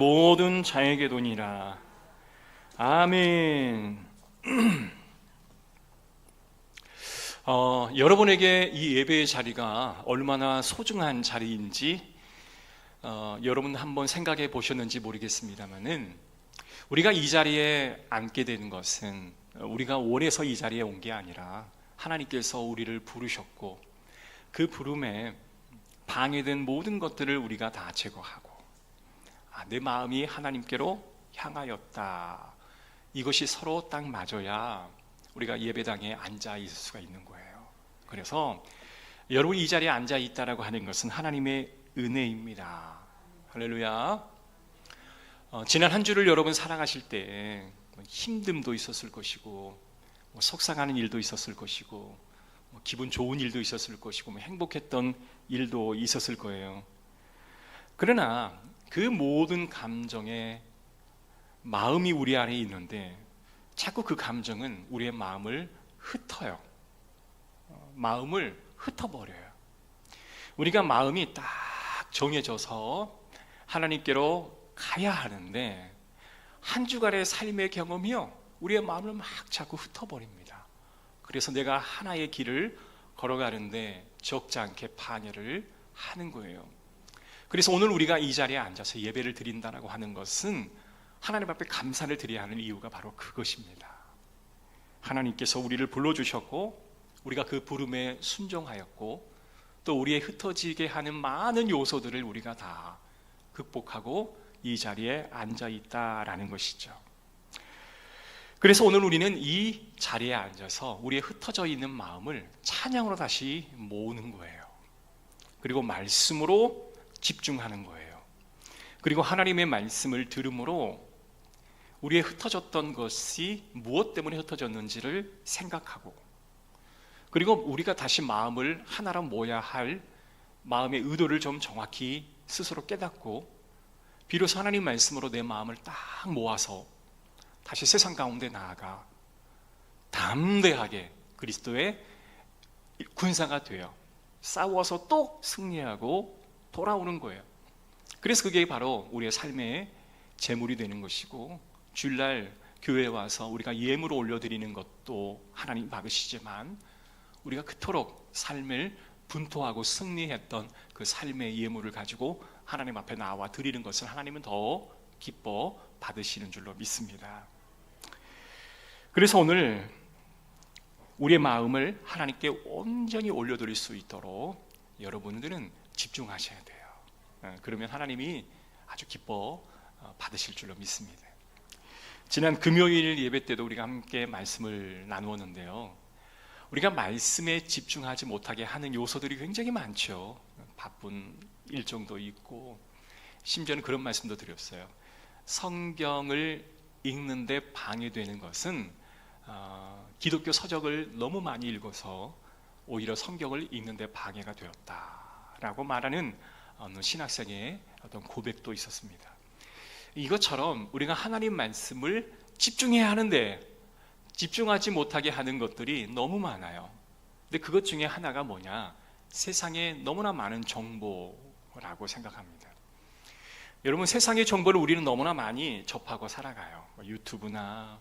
모든 자에게 도니라. 아멘. 여러분에게 이 예배의 자리가 얼마나 소중한 자리인지 여러분 한번 생각해 보셨는지 모르겠습니다만은, 우리가 이 자리에 앉게 되는 것은 우리가 원해서 이 자리에 온 게 아니라 하나님께서 우리를 부르셨고, 그 부름에 방해된 모든 것들을 우리가 다 제거하고, 내 마음이 하나님께로 향하였다, 이것이 서로 딱 맞아야 우리가 예배당에 앉아 있을 수가 있는 거예요. 그래서 여러분이 이 자리에 앉아 있다라고 하는 것은 하나님의 은혜입니다. 할렐루야. 지난 한 주를 여러분 살아가실 때 힘듦도 있었을 것이고, 속상하는 일도 있었을 것이고, 기분 좋은 일도 있었을 것이고, 행복했던 일도 있었을 거예요. 그러나 그 모든 감정에 마음이 우리 안에 있는데 자꾸 그 감정은 우리의 마음을 흩어요. 마음을 흩어버려요. 우리가 마음이 딱 정해져서 하나님께로 가야 하는데, 한 주간의 삶의 경험이요, 우리의 마음을 막 자꾸 흩어버립니다. 그래서 내가 하나의 길을 걸어가는데 적지 않게 방해를 하는 거예요. 그래서 오늘 우리가 이 자리에 앉아서 예배를 드린다고 하는 것은 하나님 앞에 감사를 드려야 하는 이유가 바로 그것입니다. 하나님께서 우리를 불러주셨고, 우리가 그 부름에 순종하였고, 또 우리의 흩어지게 하는 많은 요소들을 우리가 다 극복하고 이 자리에 앉아있다라는 것이죠. 그래서 오늘 우리는 이 자리에 앉아서 우리의 흩어져 있는 마음을 찬양으로 다시 모으는 거예요. 그리고 말씀으로 집중하는 거예요. 그리고 하나님의 말씀을 들음으로 우리의 흩어졌던 것이 무엇 때문에 흩어졌는지를 생각하고, 그리고 우리가 다시 마음을 하나로 모아야 할 마음의 의도를 좀 정확히 스스로 깨닫고, 비로소 하나님 말씀으로 내 마음을 딱 모아서 다시 세상 가운데 나아가 담대하게 그리스도의 군사가 되어 싸워서 또 승리하고 돌아오는 거예요. 그래서 그게 바로 우리의 삶의 제물이 되는 것이고, 주일날 교회에 와서 우리가 예물을 올려드리는 것도 하나님 받으시지만, 우리가 그토록 삶을 분토하고 승리했던 그 삶의 예물을 가지고 하나님 앞에 나와 드리는 것을 하나님은 더 기뻐 받으시는 줄로 믿습니다. 그래서 오늘 우리의 마음을 하나님께 온전히 올려드릴 수 있도록 여러분들은 집중하셔야 돼요. 그러면 하나님이 아주 기뻐 받으실 줄로 믿습니다. 지난 금요일 예배 때도 우리가 함께 말씀을 나누었는데요, 우리가 말씀에 집중하지 못하게 하는 요소들이 굉장히 많죠. 바쁜 일정도 있고, 심지어는 그런 말씀도 드렸어요. 성경을 읽는데 방해되는 것은 기독교 서적을 너무 많이 읽어서 오히려 성경을 읽는데 방해가 되었다라고 말하는 신학생의 어떤 고백도 있었습니다. 이것처럼 우리가 하나님 말씀을 집중해야 하는데 집중하지 못하게 하는 것들이 너무 많아요. 근데 그것 중에 하나가 뭐냐? 세상에 너무나 많은 정보라고 생각합니다. 여러분, 세상의 정보를 우리는 너무나 많이 접하고 살아가요. 유튜브나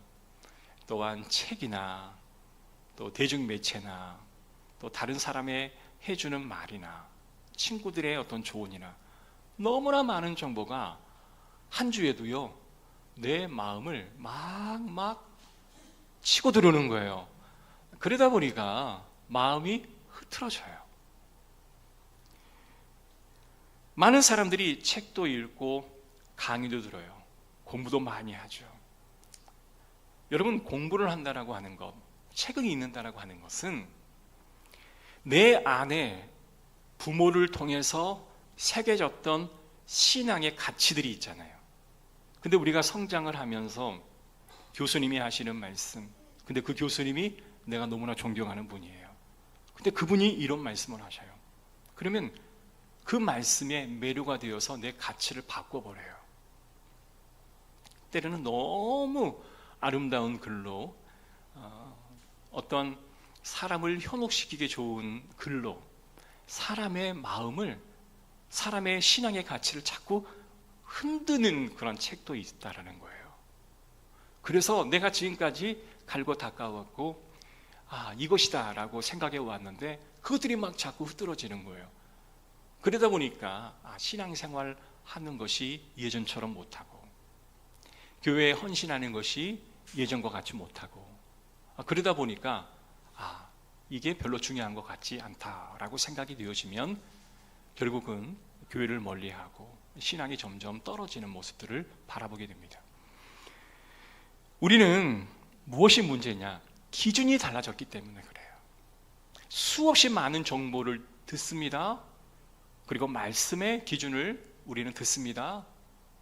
또한 책이나 또 대중매체나 또 다른 사람의 해주는 말이나 친구들의 어떤 조언이나 너무나 많은 정보가 한 주에도요, 내 마음을 막 치고 들어오는 거예요. 그러다 보니까 마음이 흐트러져요. 많은 사람들이 책도 읽고 강의도 들어요. 공부도 많이 하죠. 여러분, 공부를 한다라고 하는 것, 책을 읽는다라고 하는 것은 내 안에 부모를 통해서 새겨졌던 신앙의 가치들이 있잖아요. 근데 우리가 성장을 하면서 교수님이 하시는 말씀, 근데 그 교수님이 내가 너무나 존경하는 분이에요. 근데 그분이 이런 말씀을 하셔요. 그러면 그 말씀에 매료가 되어서 내 가치를 바꿔버려요. 때로는 너무 아름다운 글로, 어떤 사람을 현혹시키기 좋은 글로 사람의 마음을, 사람의 신앙의 가치를 자꾸 흔드는 그런 책도 있다라는 거예요. 그래서 내가 지금까지 갈고 닦아왔고 이것이다 라고 생각해 왔는데 그것들이 막 자꾸 흐트러지는 거예요. 그러다 보니까 신앙생활 하는 것이 예전처럼 못하고, 교회에 헌신하는 것이 예전과 같이 못하고, 그러다 보니까 이게 별로 중요한 것 같지 않다라고 생각이 되어지면 결국은 교회를 멀리하고 신앙이 점점 떨어지는 모습들을 바라보게 됩니다. 우리는 무엇이 문제냐? 기준이 달라졌기 때문에 그래요. 수없이 많은 정보를 듣습니다. 그리고 말씀의 기준을 우리는 듣습니다.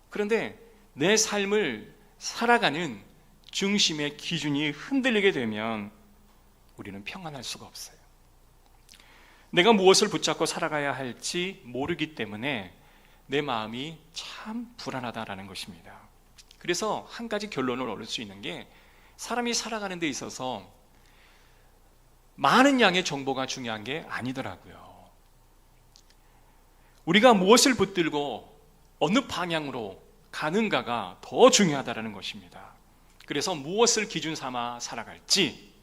그런데 내 삶을 살아가는 중심의 기준이 흔들리게 되면 우리는 평안할 수가 없어요. 내가 무엇을 붙잡고 살아가야 할지 모르기 때문에 내 마음이 참 불안하다라는 것입니다. 그래서 한 가지 결론을 얻을 수 있는 게, 사람이 살아가는 데 있어서 많은 양의 정보가 중요한 게 아니더라고요. 우리가 무엇을 붙들고 어느 방향으로 가는가가 더 중요하다는 것입니다. 그래서 무엇을 기준 삼아 살아갈지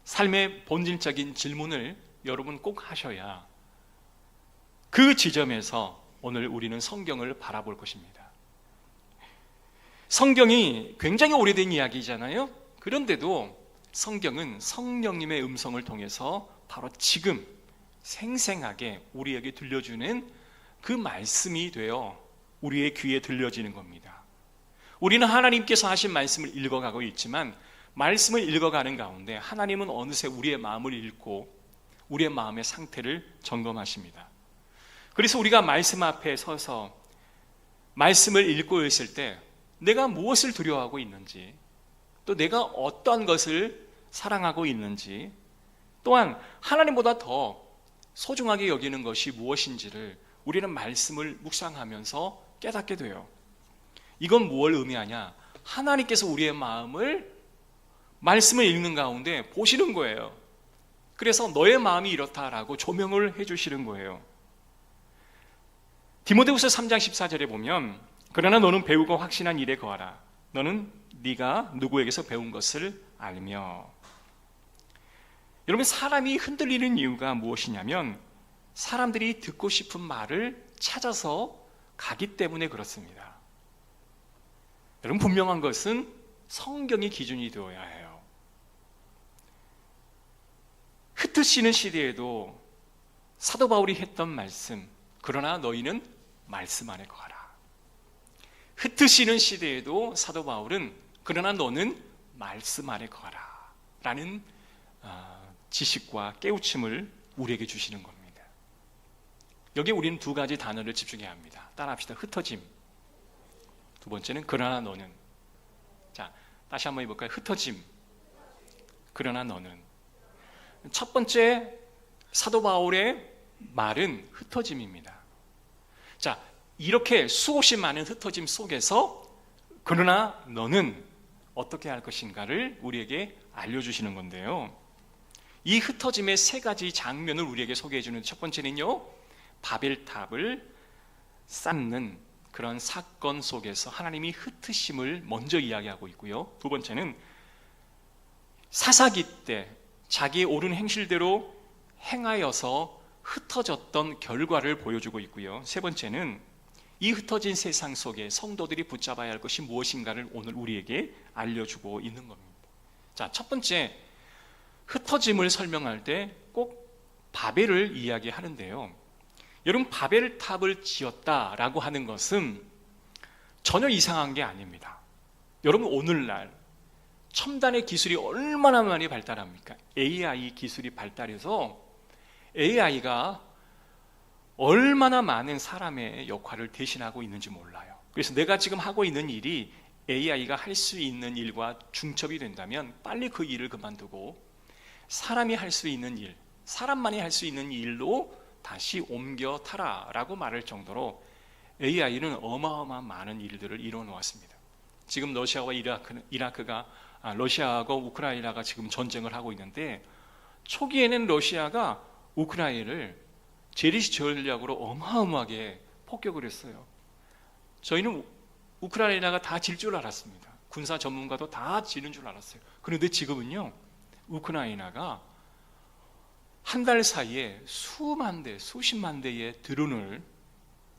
삶의 본질적인 질문을 여러분 꼭 하셔야 그 지점에서 오늘 우리는 성경을 바라볼 것입니다. 성경이 굉장히 오래된 이야기잖아요. 그런데도 성경은 성령님의 음성을 통해서 바로 지금 생생하게 우리에게 들려주는 그 말씀이 되어 우리의 귀에 들려지는 겁니다. 우리는 하나님께서 하신 말씀을 읽어가고 있지만 말씀을 읽어가는 가운데 하나님은 어느새 우리의 마음을 읽고 우리의 마음의 상태를 점검하십니다. 그래서 우리가 말씀 앞에 서서 말씀을 읽고 있을 때 내가 무엇을 두려워하고 있는지, 또 내가 어떤 것을 사랑하고 있는지, 또한 하나님보다 더 소중하게 여기는 것이 무엇인지를 우리는 말씀을 묵상하면서 깨닫게 돼요. 이건 무엇을 의미하냐? 하나님께서 우리의 마음을 말씀을 읽는 가운데 보시는 거예요. 그래서 너의 마음이 이렇다라고 조명을 해주시는 거예요. 디모데후서 3장 14절에 보면, 그러나 너는 배우고 확신한 일에 거하라. 너는 네가 누구에게서 배운 것을 알며. 여러분, 사람이 흔들리는 이유가 무엇이냐면 사람들이 듣고 싶은 말을 찾아서 가기 때문에 그렇습니다. 여러분, 분명한 것은 성경이 기준이 되어야 해요. 흩으시는 시대에도 사도 바울이 했던 말씀, 그러나 너희는 말씀 안에 거하라. 흩으시는 시대에도 사도 바울은 그러나 너는 말씀 안에 거하라 라는 지식과 깨우침을 우리에게 주시는 겁니다. 여기에 우리는 두 가지 단어를 집중해야 합니다. 따라합시다. 흩어짐. 두 번째는 그러나 너는. 자, 다시 한번 해볼까요? 흩어짐. 그러나 너는. 첫 번째 사도 바울의 말은 흩어짐입니다. 자, 이렇게 수없이 많은 흩어짐 속에서 그러나 너는 어떻게 할 것인가를 우리에게 알려주시는 건데요. 이 흩어짐의 세 가지 장면을 우리에게 소개해 주는 첫 번째는요, 바벨탑을 쌓는 그런 사건 속에서 하나님이 흩으심을 먼저 이야기하고 있고요. 두 번째는 사사기 때 자기의 옳은 행실대로 행하여서 흩어졌던 결과를 보여주고 있고요. 세 번째는 이 흩어진 세상 속에 성도들이 붙잡아야 할 것이 무엇인가를 오늘 우리에게 알려주고 있는 겁니다. 자, 첫 번째, 흩어짐을 설명할 때 꼭 바벨을 이야기하는데요. 여러분, 바벨탑을 지었다라고 하는 것은 전혀 이상한 게 아닙니다. 여러분, 오늘날 첨단의 기술이 얼마나 많이 발달합니까? AI 기술이 발달해서 AI가 얼마나 많은 사람의 역할을 대신하고 있는지 몰라요. 그래서 내가 지금 하고 있는 일이 AI가 할 수 있는 일과 중첩이 된다면 빨리 그 일을 그만두고 사람이 할 수 있는 일, 사람만이 할 수 있는 일로 다시 옮겨 타라라고 말할 정도로 AI는 어마어마한 많은 일들을 이루어 놓았습니다. 지금 러시아와 러시아하고 우크라이나가 지금 전쟁을 하고 있는데, 초기에는 러시아가 우크라이나를 재래식 전략으로 어마어마하게 폭격을 했어요. 저희는 우크라이나가 다 질 줄 알았습니다. 군사 전문가도 다 지는 줄 알았어요. 그런데 지금은요, 우크라이나가 한 달 사이에 수만 대, 수십만 대의 드론을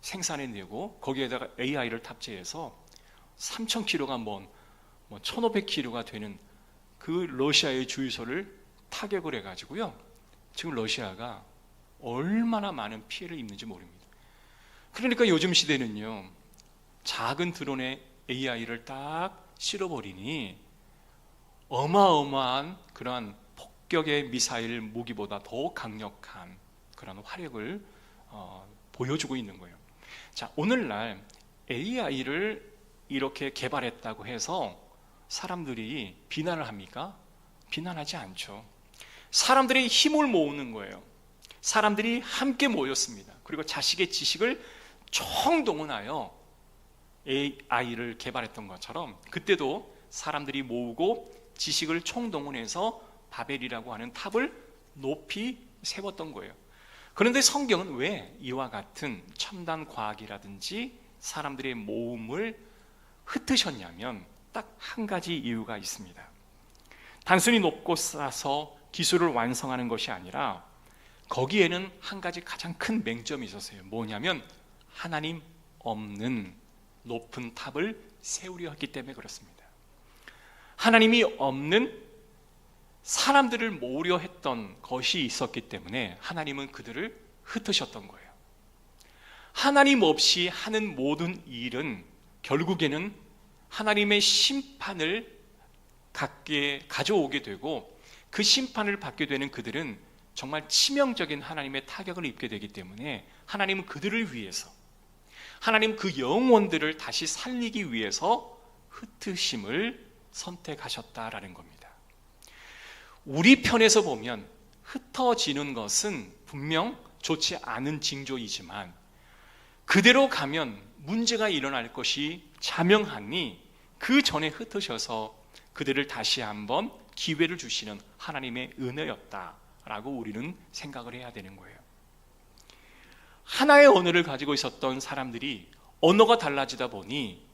생산해내고 거기에다가 AI를 탑재해서 3,000km가 먼 1,500km가 되는 그 러시아의 주유소를 타격을 해가지고요, 지금 러시아가 얼마나 많은 피해를 입는지 모릅니다. 그러니까 요즘 시대는요, 작은 드론에 AI를 딱 실어버리니 어마어마한 그러한 폭격의 미사일 무기보다 더 강력한 그런 화력을 보여주고 있는 거예요. 자, 오늘날 AI를 이렇게 개발했다고 해서 사람들이 비난을 합니까? 비난하지 않죠. 사람들이 힘을 모으는 거예요. 사람들이 함께 모였습니다. 그리고 자식의 지식을 총동원하여 AI를 개발했던 것처럼 그때도 사람들이 모으고 지식을 총동원해서 바벨이라고 하는 탑을 높이 세웠던 거예요. 그런데 성경은 왜 이와 같은 첨단 과학이라든지 사람들의 모음을 흩으셨냐면 딱 한 가지 이유가 있습니다. 단순히 높고 싸서 기술을 완성하는 것이 아니라 거기에는 한 가지 가장 큰 맹점이 있었어요. 뭐냐면 하나님 없는 높은 탑을 세우려 했기 때문에 그렇습니다. 하나님이 없는 사람들을 모으려 했던 것이 있었기 때문에 하나님은 그들을 흩으셨던 거예요. 하나님 없이 하는 모든 일은 결국에는 하나님의 심판을 가져오게 되고, 그 심판을 받게 되는 그들은 정말 치명적인 하나님의 타격을 입게 되기 때문에 하나님은 그들을 위해서, 하나님 그 영혼들을 다시 살리기 위해서 흩으심을 선택하셨다라는 겁니다. 우리 편에서 보면 흩어지는 것은 분명 좋지 않은 징조이지만 그대로 가면 문제가 일어날 것이 자명하니 그 전에 흩으셔서 그들을 다시 한번 기회를 주시는 하나님의 은혜였다라고 우리는 생각을 해야 되는 거예요. 하나의 언어를 가지고 있었던 사람들이 언어가 달라지다 보니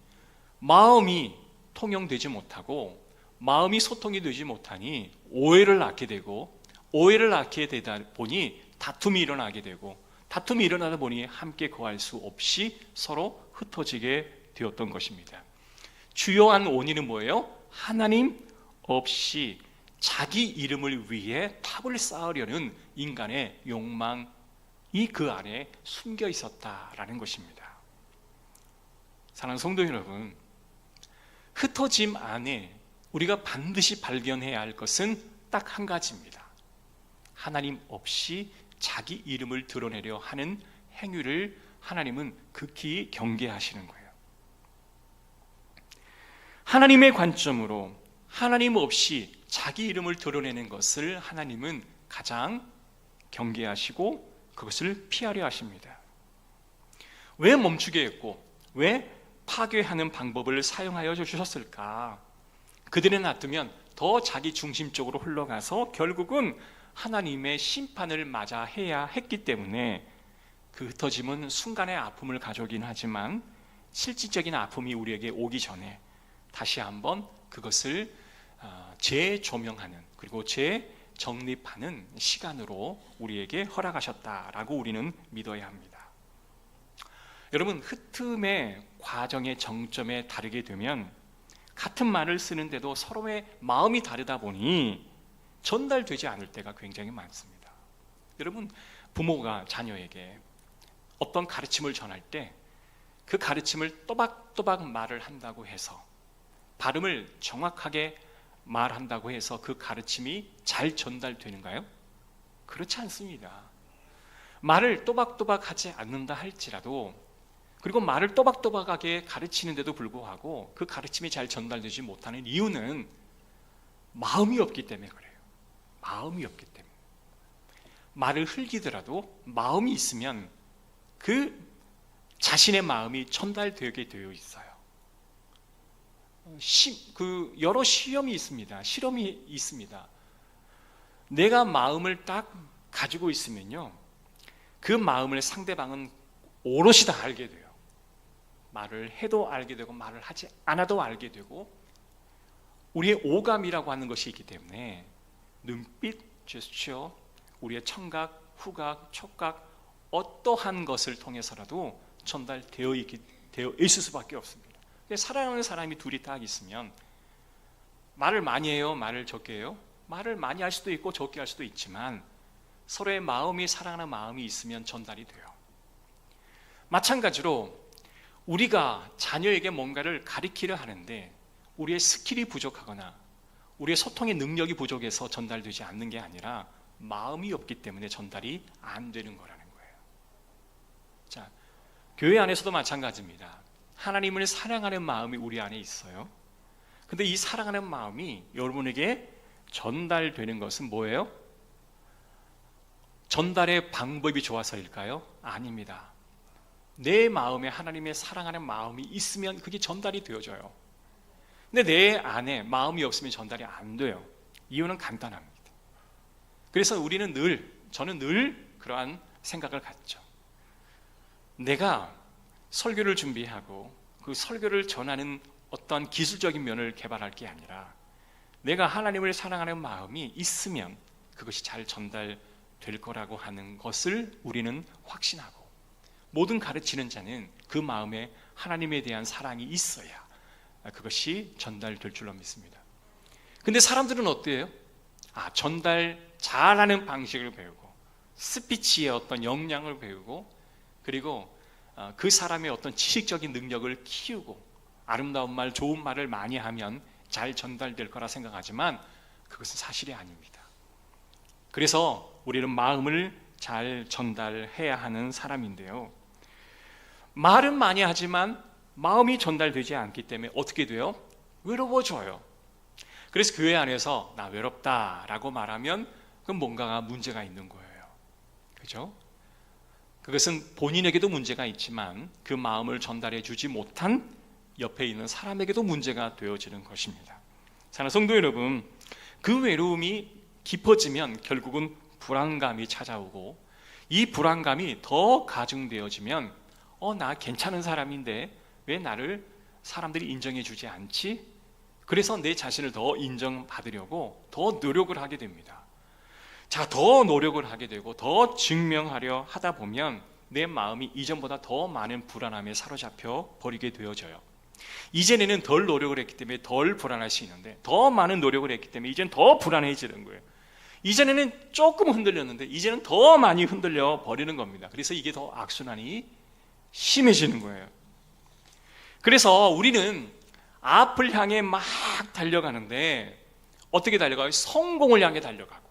마음이 통용되지 못하고 마음이 소통이 되지 못하니 오해를 낳게 되고, 오해를 낳게 되다 보니 다툼이 일어나게 되고, 다툼이 일어나다 보니 함께 거할 수 없이 서로 흩어지게 되었던 것입니다. 주요한 원인은 뭐예요? 하나님 없이 자기 이름을 위해 탑을 쌓으려는 인간의 욕망이 그 안에 숨겨 있었다라는 것입니다. 사랑하는 성도 여러분, 흩어짐 안에 우리가 반드시 발견해야 할 것은 딱 한 가지입니다. 하나님 없이 자기 이름을 드러내려 하는 행위를 하나님은 극히 경계하시는 거예요. 하나님의 관점으로 하나님 없이 자기 이름을 드러내는 것을 하나님은 가장 경계하시고 그것을 피하려 하십니다. 왜 멈추게 했고 왜 파괴하는 방법을 사용하여 주셨을까? 그들을 놔두면 더 자기 중심적으로 흘러가서 결국은 하나님의 심판을 맞아 해야 했기 때문에 그 흩어짐은 순간의 아픔을 가져오긴 하지만 실질적인 아픔이 우리에게 오기 전에 다시 한번 그것을 재조명하는, 그리고 재정립하는 시간으로 우리에게 허락하셨다라고 우리는 믿어야 합니다. 여러분, 흩음의 과정의 정점에 다르게 되면 같은 말을 쓰는데도 서로의 마음이 다르다 보니 전달되지 않을 때가 굉장히 많습니다. 여러분, 부모가 자녀에게 어떤 가르침을 전할 때 그 가르침을 또박또박 말을 한다고 해서, 발음을 정확하게 말한다고 해서 그 가르침이 잘 전달되는가요? 그렇지 않습니다. 말을 또박또박 하지 않는다 할지라도, 그리고 말을 또박또박하게 가르치는데도 불구하고 그 가르침이 잘 전달되지 못하는 이유는 마음이 없기 때문에 그래요. 마음이 없기 때문에. 말을 흘기더라도 마음이 있으면 그 자신의 마음이 전달되게 되어 있어요. 여러 시험이 있습니다. 실험이 있습니다. 내가 마음을 딱 가지고 있으면요, 그 마음을 상대방은 오롯이 다 알게 돼요. 말을 해도 알게 되고 말을 하지 않아도 알게 되고, 우리의 오감이라고 하는 것이 있기 때문에 눈빛, 제스처, 우리의 청각, 후각, 촉각, 어떠한 것을 통해서라도 전달되어 있을 수밖에 없습니다. 사랑하는 사람이 둘이 딱 있으면 말을 많이 해요? 말을 적게 해요? 말을 많이 할 수도 있고 적게 할 수도 있지만 서로의 마음이, 사랑하는 마음이 있으면 전달이 돼요. 마찬가지로 우리가 자녀에게 뭔가를 가르치려 하는데 우리의 스킬이 부족하거나 우리의 소통의 능력이 부족해서 전달되지 않는 게 아니라 마음이 없기 때문에 전달이 안 되는 거라는 거예요. 자, 교회 안에서도 마찬가지입니다. 하나님을 사랑하는 마음이 우리 안에 있어요. 근데 이 사랑하는 마음이 여러분에게 전달되는 것은 뭐예요? 전달의 방법이 좋아서일까요? 아닙니다. 내 마음에 하나님의 사랑하는 마음이 있으면 그게 전달이 되어져요. 근데 내 안에 마음이 없으면 전달이 안 돼요. 이유는 간단합니다. 그래서 저는 늘 그러한 생각을 갖죠. 내가 설교를 준비하고 그 설교를 전하는 어떤 기술적인 면을 개발할 게 아니라 내가 하나님을 사랑하는 마음이 있으면 그것이 잘 전달될 거라고 하는 것을 우리는 확신하고, 모든 가르치는 자는 그 마음에 하나님에 대한 사랑이 있어야 그것이 전달될 줄로 믿습니다. 근데 사람들은 어때요? 전달 잘하는 방식을 배우고 스피치의 어떤 역량을 배우고 그리고 그 사람의 어떤 지식적인 능력을 키우고 아름다운 말, 좋은 말을 많이 하면 잘 전달될 거라 생각하지만 그것은 사실이 아닙니다. 그래서 우리는 마음을 잘 전달해야 하는 사람인데요, 말은 많이 하지만 마음이 전달되지 않기 때문에 어떻게 돼요? 외로워져요. 그래서 교회 안에서 나 외롭다라고 말하면 그건 뭔가가 문제가 있는 거예요. 그죠? 그것은 본인에게도 문제가 있지만 그 마음을 전달해 주지 못한 옆에 있는 사람에게도 문제가 되어지는 것입니다. 사랑하는 성도 여러분, 그 외로움이 깊어지면 결국은 불안감이 찾아오고, 이 불안감이 더 가중되어지면 나 괜찮은 사람인데 왜 나를 사람들이 인정해 주지 않지? 그래서 내 자신을 더 인정받으려고 더 노력을 하게 됩니다. 자, 더 노력을 하게 되고 더 증명하려 하다 보면 내 마음이 이전보다 더 많은 불안함에 사로잡혀 버리게 되어져요. 이전에는 덜 노력을 했기 때문에 덜 불안할 수 있는데 더 많은 노력을 했기 때문에 이제는 더 불안해지는 거예요. 이전에는 조금 흔들렸는데 이제는 더 많이 흔들려 버리는 겁니다. 그래서 이게 더 악순환이 심해지는 거예요. 그래서 우리는 앞을 향해 막 달려가는데 어떻게 달려가요? 성공을 향해 달려가고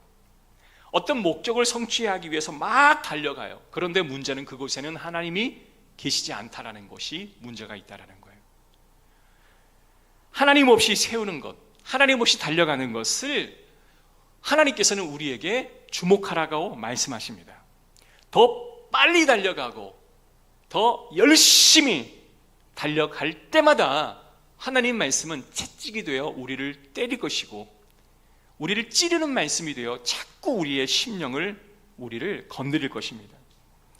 어떤 목적을 성취하기 위해서 막 달려가요. 그런데 문제는 그곳에는 하나님이 계시지 않다라는 것이 문제가 있다라는 거예요. 하나님 없이 세우는 것, 하나님 없이 달려가는 것을 하나님께서는 우리에게 주목하라고 말씀하십니다. 더 빨리 달려가고 더 열심히 달려갈 때마다 하나님 말씀은 채찍이 되어 우리를 때릴 것이고 우리를 찌르는 말씀이 되어 자꾸 우리의 심령을, 우리를 건드릴 것입니다.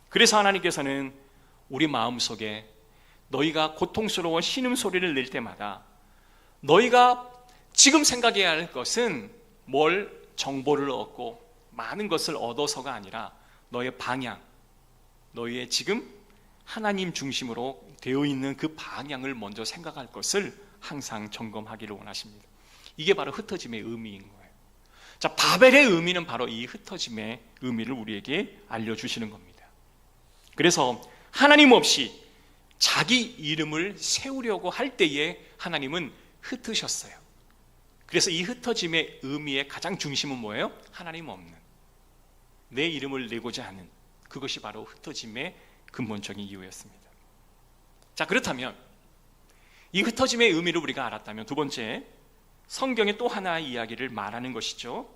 그래서 하나님께서는 우리 마음속에 너희가 고통스러워 신음소리를 낼 때마다 너희가 지금 생각해야 할 것은 뭘 정보를 얻고 많은 것을 얻어서가 아니라 너의 방향, 너희의 지금 하나님 중심으로 되어 있는 그 방향을 먼저 생각할 것을 항상 점검하기를 원하십니다. 이게 바로 흩어짐의 의미인 거예요. 자, 바벨의 의미는 바로 이 흩어짐의 의미를 우리에게 알려주시는 겁니다. 그래서 하나님 없이 자기 이름을 세우려고 할 때에 하나님은 흩으셨어요. 그래서 이 흩어짐의 의미의 가장 중심은 뭐예요? 하나님 없는, 내 이름을 내고자 하는, 그것이 바로 흩어짐의 근본적인 이유였습니다. 자, 그렇다면 이 흩어짐의 의미를 우리가 알았다면 두 번째, 성경의 또 하나의 이야기를 말하는 것이죠.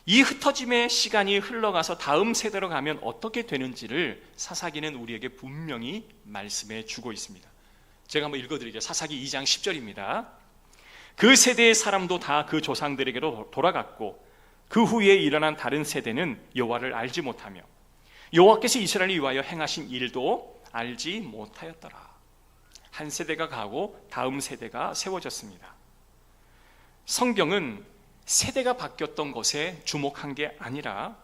이 흩어짐의 시간이 흘러가서 다음 세대로 가면 어떻게 되는지를 사사기는 우리에게 분명히 말씀해 주고 있습니다. 제가 한번 읽어드릴게요. 사사기 2장 10절입니다. 그 세대의 사람도 다 그 조상들에게로 돌아갔고 그 후에 일어난 다른 세대는 여호와를 알지 못하며 여호와께서 이스라엘을 위하여 행하신 일도 알지 못하였더라. 한 세대가 가고 다음 세대가 세워졌습니다. 성경은 세대가 바뀌었던 것에 주목한 게 아니라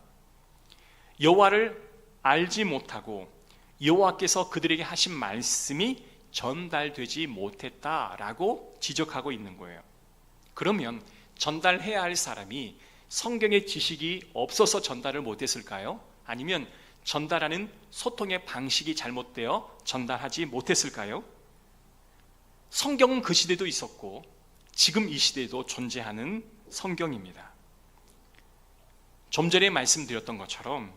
여호와를 알지 못하고 여호와께서 그들에게 하신 말씀이 전달되지 못했다라고 지적하고 있는 거예요. 그러면 전달해야 할 사람이 성경의 지식이 없어서 전달을 못했을까요? 아니면 전달하는 소통의 방식이 잘못되어 전달하지 못했을까요? 성경은 그 시대도 있었고 지금 이 시대에도 존재하는 성경입니다. 좀 전에 말씀드렸던 것처럼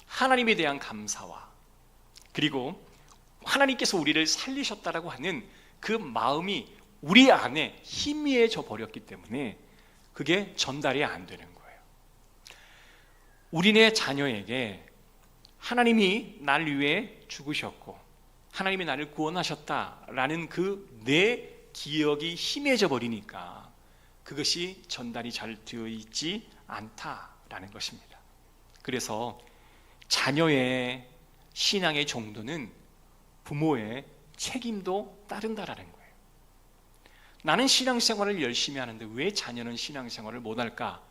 하나님에 대한 감사와 그리고 하나님께서 우리를 살리셨다라고 하는 그 마음이 우리 안에 희미해져 버렸기 때문에 그게 전달이 안 되는 거예요. 우리네 자녀에게 하나님이 날 위해 죽으셨고 하나님이 나를 구원하셨다라는 그 내 기억이 희미해져 버리니까 그것이 전달이 잘 되어 있지 않다라는 것입니다. 그래서 자녀의 신앙의 정도는 부모의 책임도 따른다라는 거예요. 나는 신앙생활을 열심히 하는데 왜 자녀는 신앙생활을 못할까?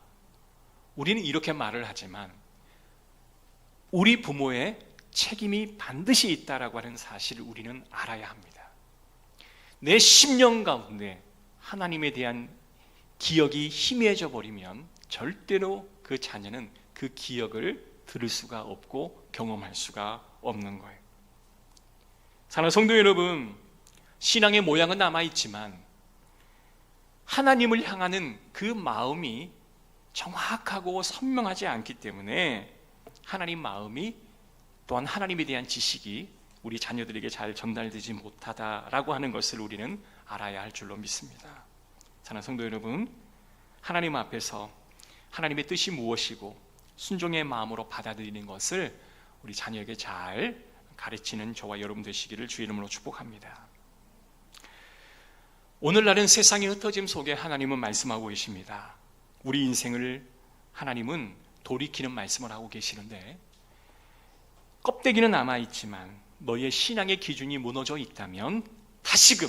우리는 이렇게 말을 하지만 우리 부모의 책임이 반드시 있다라고 하는 사실을 우리는 알아야 합니다. 내 심령 가운데 하나님에 대한 기억이 희미해져 버리면 절대로 그 자녀는 그 기억을 들을 수가 없고 경험할 수가 없는 거예요. 사랑하는 성도 여러분, 신앙의 모양은 남아있지만 하나님을 향하는 그 마음이 정확하고 선명하지 않기 때문에 하나님 마음이 또한 하나님에 대한 지식이 우리 자녀들에게 잘 전달되지 못하다라고 하는 것을 우리는 알아야 할 줄로 믿습니다. 사랑하는 성도 여러분, 하나님 앞에서 하나님의 뜻이 무엇이고 순종의 마음으로 받아들이는 것을 우리 자녀에게 잘 가르치는 저와 여러분 되시기를 주의 이름으로 축복합니다. 오늘날은 세상의 흩어짐 속에 하나님은 말씀하고 계십니다. 우리 인생을 하나님은 돌이키는 말씀을 하고 계시는데 껍데기는 남아있지만 너의 신앙의 기준이 무너져 있다면 다시금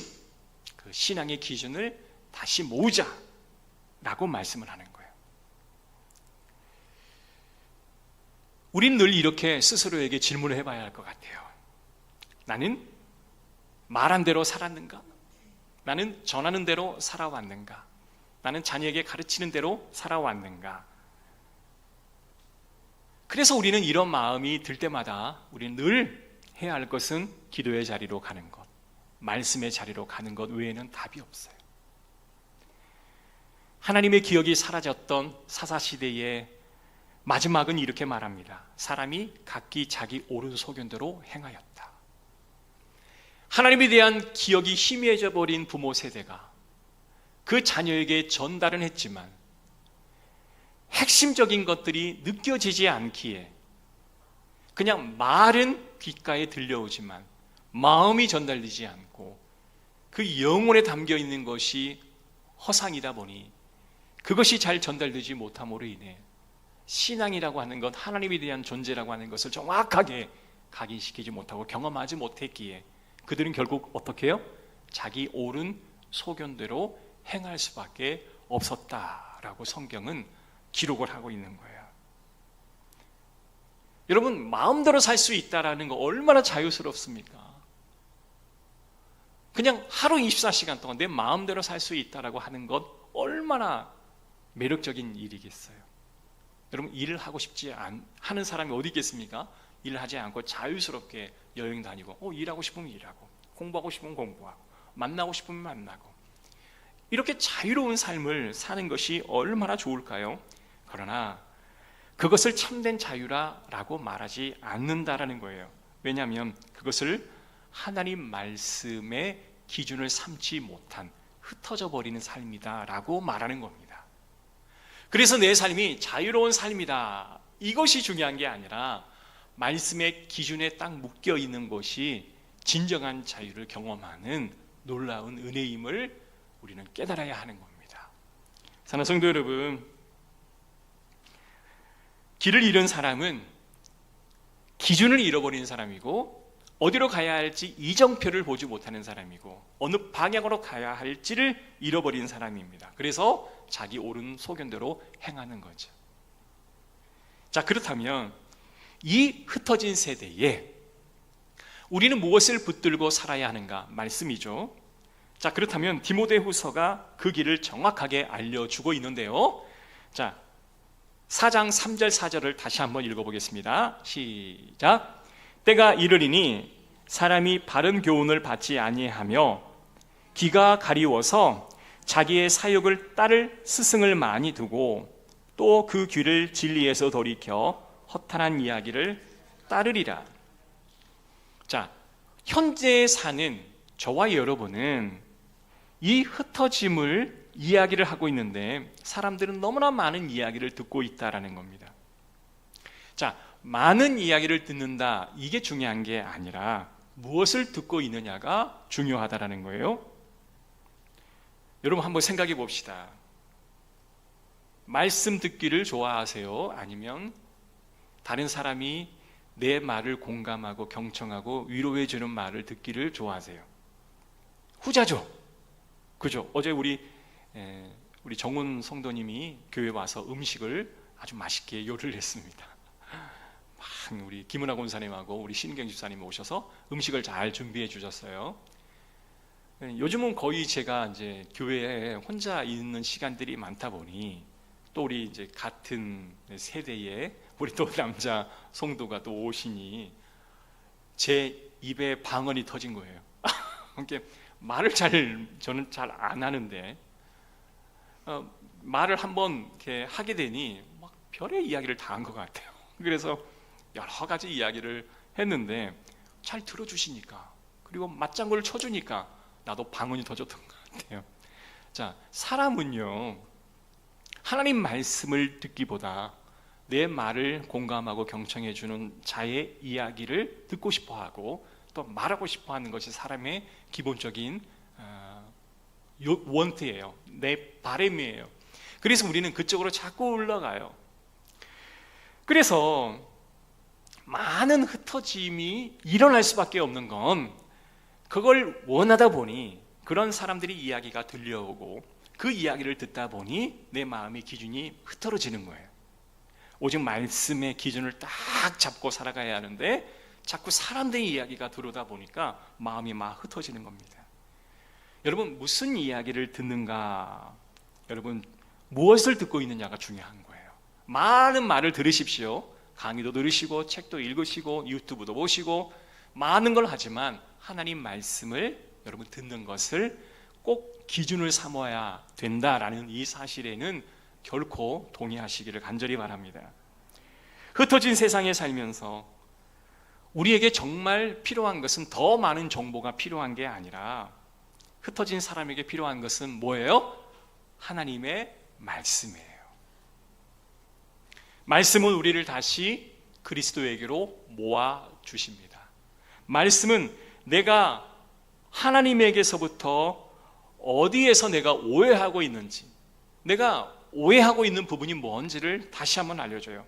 그 신앙의 기준을 다시 모으자라고 말씀을 하는 거예요. 우린 늘 이렇게 스스로에게 질문을 해봐야 할 것 같아요. 나는 말한 대로 살았는가? 나는 전하는 대로 살아왔는가? 나는 자녀에게 가르치는 대로 살아왔는가? 그래서 우리는 이런 마음이 들 때마다 우리는 늘 해야 할 것은 기도의 자리로 가는 것, 말씀의 자리로 가는 것 외에는 답이 없어요. 하나님의 기억이 사라졌던 사사시대의 마지막은 이렇게 말합니다. 사람이 각기 자기 옳은 소견대로 행하였다. 하나님에 대한 기억이 희미해져 버린 부모 세대가 그 자녀에게 전달은 했지만 핵심적인 것들이 느껴지지 않기에 그냥 말은 귓가에 들려오지만 마음이 전달되지 않고 그 영혼에 담겨 있는 것이 허상이다 보니 그것이 잘 전달되지 못함으로 인해 신앙이라고 하는 것, 하나님에 대한 존재라고 하는 것을 정확하게 각인시키지 못하고 경험하지 못했기에 그들은 결국 어떻게 해요? 자기 옳은 소견대로 행할 수밖에 없었다라고 성경은 기록을 하고 있는 거예요. 여러분, 마음대로 살 수 있다라는 거 얼마나 자유스럽습니까? 그냥 하루 24시간 동안 내 마음대로 살 수 있다라고 하는 것 얼마나 매력적인 일이겠어요. 여러분, 일을 하고 싶지 않은 사람이 어디 있겠습니까? 일을 하지 않고 자유스럽게 여행 다니고 일하고 싶으면 일하고 공부하고 싶으면 공부하고 만나고 싶으면 만나고 이렇게 자유로운 삶을 사는 것이 얼마나 좋을까요? 그러나 그것을 참된 자유라고 말하지 않는다라는 거예요. 왜냐하면 그것을 하나님 말씀의 기준을 삼지 못한 흩어져 버리는 삶이다라고 말하는 겁니다. 그래서 내 삶이 자유로운 삶이다, 이것이 중요한 게 아니라 말씀의 기준에 딱 묶여 있는 것이 진정한 자유를 경험하는 놀라운 은혜임을 우리는 깨달아야 하는 겁니다. 사랑하는 성도 여러분, 길을 잃은 사람은 기준을 잃어버린 사람이고 어디로 가야 할지 이정표를 보지 못하는 사람이고 어느 방향으로 가야 할지를 잃어버린 사람입니다. 그래서 자기 옳은 소견대로 행하는 거죠. 자, 그렇다면 이 흩어진 세대에 우리는 무엇을 붙들고 살아야 하는가? 말씀이죠. 자, 그렇다면 디모데후서가 그 길을 정확하게 알려주고 있는데요. 자, 4장 3절 4절을 다시 한번 읽어보겠습니다. 시작. 때가 이르리니 사람이 바른 교훈을 받지 아니하며 귀가 가리워서 자기의 사욕을 따를 스승을 많이 두고 또 그 귀를 진리에서 돌이켜 허탄한 이야기를 따르리라. 자, 현재 사는 저와 여러분은 이 흩어짐을 이야기를 하고 있는데 사람들은 너무나 많은 이야기를 듣고 있다라는 겁니다. 자, 많은 이야기를 듣는다, 이게 중요한 게 아니라 무엇을 듣고 있느냐가 중요하다라는 거예요. 여러분 한번 생각해 봅시다. 말씀 듣기를 좋아하세요? 아니면 다른 사람이 내 말을 공감하고 경청하고 위로해 주는 말을 듣기를 좋아하세요? 후자죠. 그죠? 어제 우리 정훈 성도님이 교회 와서 음식을 아주 맛있게 요리를 했습니다. 막 우리 김은하 권사님하고 우리 신경 집사님 오셔서 음식을 잘 준비해 주셨어요. 요즘은 거의 제가 이제 교회에 혼자 있는 시간들이 많다 보니 또 우리 이제 같은 세대에 우리 또 남자 성도가 또 오시니 제 입에 방언이 터진 거예요. 이렇게 말을 저는 잘 안 하는데 말을 한번 이렇게 하게 되니 막 별의 이야기를 다 한 것 같아요. 그래서 여러 가지 이야기를 했는데 잘 들어주시니까, 그리고 맞장구를 쳐주니까 나도 방언이 터졌던 것 같아요. 자, 사람은요, 하나님 말씀을 듣기보다 내 말을 공감하고 경청해주는 자의 이야기를 듣고 싶어하고 또 말하고 싶어하는 것이 사람의 기본적인 원트예요. 내 바람이에요. 그래서 우리는 그쪽으로 자꾸 올라가요. 그래서 많은 흩어짐이 일어날 수밖에 없는 건 그걸 원하다 보니 그런 사람들이 이야기가 들려오고 그 이야기를 듣다 보니 내 마음의 기준이 흐트러지는 거예요. 오직 말씀의 기준을 딱 잡고 살아가야 하는데 자꾸 사람들의 이야기가 들어오다 보니까 마음이 막 흩어지는 겁니다. 여러분, 무슨 이야기를 듣는가? 여러분, 무엇을 듣고 있느냐가 중요한 거예요. 많은 말을 들으십시오. 강의도 들으시고 책도 읽으시고 유튜브도 보시고 많은 걸 하지만 하나님 말씀을 여러분 듣는 것을 꼭 기준을 삼아야 된다라는 이 사실에는 결코 동의하시기를 간절히 바랍니다. 흩어진 세상에 살면서 우리에게 정말 필요한 것은 더 많은 정보가 필요한 게 아니라 흩어진 사람에게 필요한 것은 뭐예요? 하나님의 말씀이에요. 말씀은 우리를 다시 그리스도에게로 모아 주십니다. 말씀은 내가 하나님에게서부터 어디에서 내가 오해하고 있는지, 내가 오해하고 있는 부분이 뭔지를 다시 한번 알려줘요.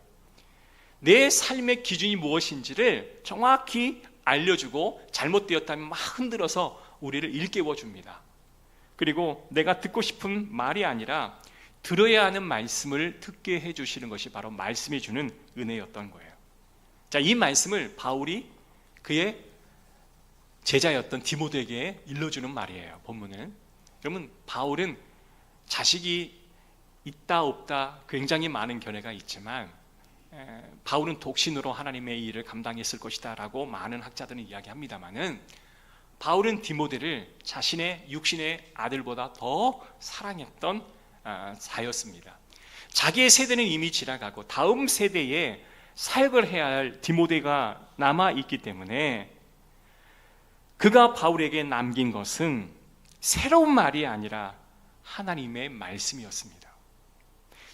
내 삶의 기준이 무엇인지를 정확히 알려주고 잘못되었다면 막 흔들어서 우리를 일깨워 줍니다. 그리고 내가 듣고 싶은 말이 아니라 들어야 하는 말씀을 듣게 해주시는 것이 바로 말씀이 주는 은혜였던 거예요. 자, 이 말씀을 바울이 그의 제자였던 디모데에게 일러주는 말이에요. 본문은. 여러분, 바울은 자식이 있다 없다 굉장히 많은 견해가 있지만 바울은 독신으로 하나님의 일을 감당했을 것이다 라고 많은 학자들은 이야기합니다만은 바울은 디모데를 자신의 육신의 아들보다 더 사랑했던 자였습니다. 자기의 세대는 이미 지나가고 다음 세대에 사역을 해야 할 디모데가 남아있기 때문에 그가 바울에게 남긴 것은 새로운 말이 아니라 하나님의 말씀이었습니다.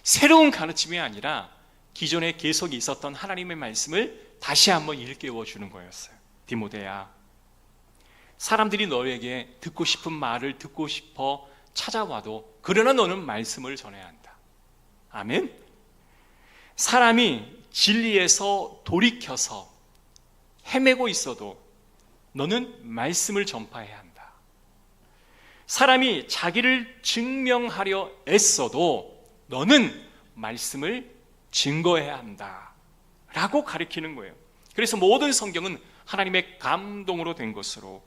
새로운 가르침이 아니라 기존에 계속 있었던 하나님의 말씀을 다시 한번 일깨워 주는 거였어요. 디모데야, 사람들이 너에게 듣고 싶은 말을 듣고 싶어 찾아와도 그러나 너는 말씀을 전해야 한다. 아멘. 사람이 진리에서 돌이켜서 헤매고 있어도 너는 말씀을 전파해야 한다. 사람이 자기를 증명하려 애써도 너는 말씀을 증거해야 한다 라고 가르치는 거예요. 그래서 모든 성경은 하나님의 감동으로 된 것으로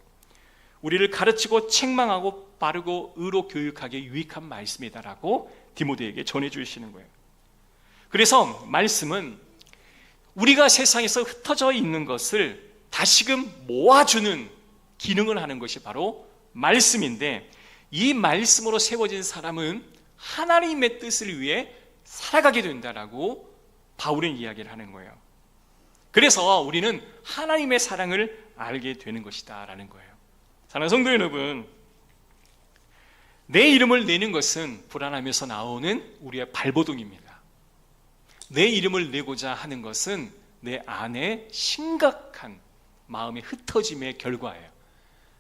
우리를 가르치고 책망하고 바르고 의로 교육하기에 유익한 말씀이다라고 디모데에게 전해주시는 거예요. 그래서 말씀은 우리가 세상에서 흩어져 있는 것을 다시금 모아주는 기능을 하는 것이 바로 말씀인데, 이 말씀으로 세워진 사람은 하나님의 뜻을 위해 살아가게 된다라고 바울은 이야기를 하는 거예요. 그래서 우리는 하나님의 사랑을 알게 되는 것이다 라는 거예요. 사랑하는 성도 여러분, 내 이름을 내는 것은 불안하면서 나오는 우리의 발버둥입니다. 내 이름을 내고자 하는 것은 내 안에 심각한 마음의 흩어짐의 결과예요.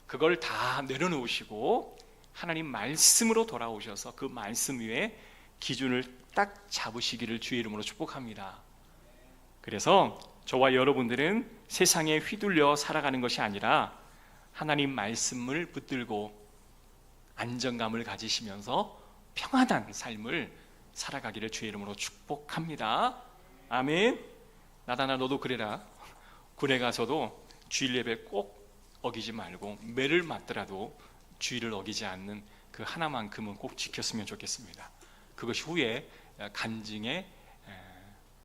그걸 다 내려놓으시고 하나님 말씀으로 돌아오셔서 그 말씀 위에 기준을 딱 잡으시기를 주의 이름으로 축복합니다. 그래서 저와 여러분들은 세상에 휘둘려 살아가는 것이 아니라 하나님 말씀을 붙들고 안정감을 가지시면서 평안한 삶을 살아가기를 주의 이름으로 축복합니다. 아멘. 나다나 너도 그래라. 군에 가서도 주일 예배 꼭 어기지 말고 매를 맞더라도 주일을 어기지 않는 그 하나만큼은 꼭 지켰으면 좋겠습니다. 그것이 후에 간증의